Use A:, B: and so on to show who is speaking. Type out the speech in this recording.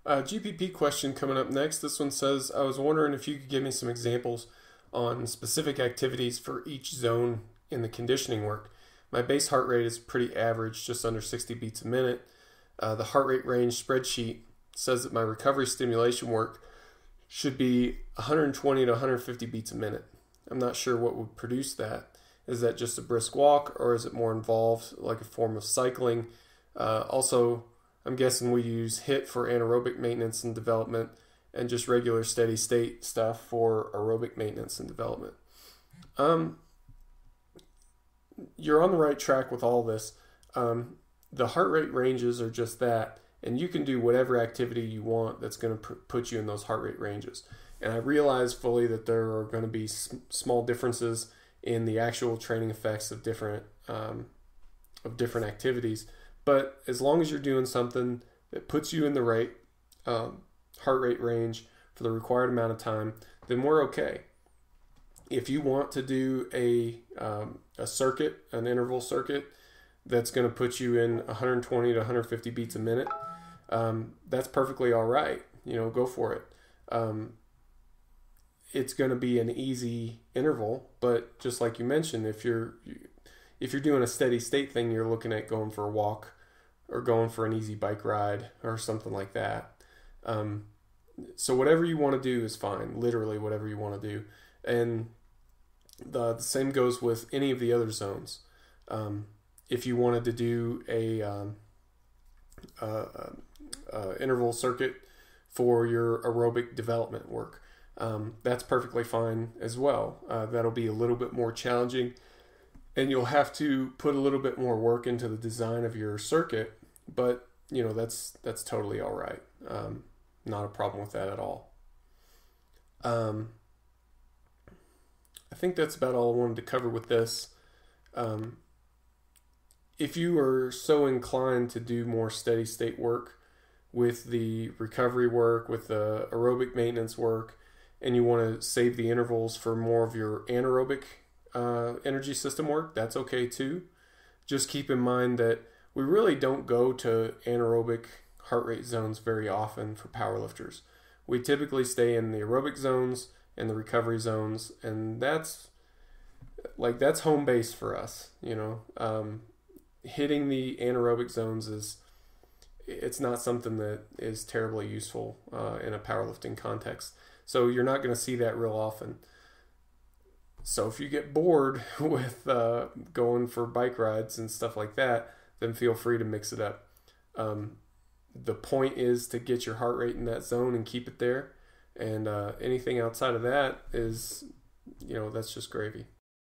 A: GPP question coming up next. This one says, I was wondering if you could give me some examples on specific activities for each zone in the conditioning work. My base heart rate is pretty average, just under 60 beats a minute. The heart rate range spreadsheet says that my recovery stimulation work should be 120 to 150 beats a minute. I'm not sure what would produce that. Is that just a brisk walk, or is it more involved, like a form of cycling? Also, I'm guessing we use HIIT for anaerobic maintenance and development, and just regular steady state stuff for aerobic maintenance and development. You're on the right track with all this. The heart rate ranges are just that, and you can do whatever activity you want that's going to put you in those heart rate ranges. And I realize fully that there are going to be small differences in the actual training effects of different activities. But as long as you're doing something that puts you in the right heart rate range for the required amount of time, then we're okay. If you want to do a circuit, an interval circuit, that's going to put you in 120 to 150 beats a minute, that's perfectly all right. Go for it. It's going to be an easy interval, but just like you mentioned, if you're doing a steady state thing, you're looking at going for a walk or going for an easy bike ride or something like that. So whatever you want to do is fine, literally whatever you want to do. And the same goes with any of the other zones. If you wanted to do a interval circuit for your aerobic development work, that's perfectly fine as well. That'll be a little bit more challenging, and you'll have to put a little bit more work into the design of your circuit, but that's totally all right. Not a problem with that at all. I think that's about all I wanted to cover with this. If you are so inclined to do more steady state work with the recovery work, with the aerobic maintenance work, and you want to save the intervals for more of your anaerobic energy system work, that's okay too. Just keep in mind that we really don't go to anaerobic heart rate zones very often for powerlifters. We typically stay in the aerobic zones and the recovery zones, and that's home base for us. Hitting the anaerobic zones it's not something that is terribly useful in a powerlifting context. So you're not going to see that real often. So if you get bored with going for bike rides and stuff like that, then feel free to mix it up. The point is to get your heart rate in that zone and keep it there. And anything outside of that is, that's just gravy.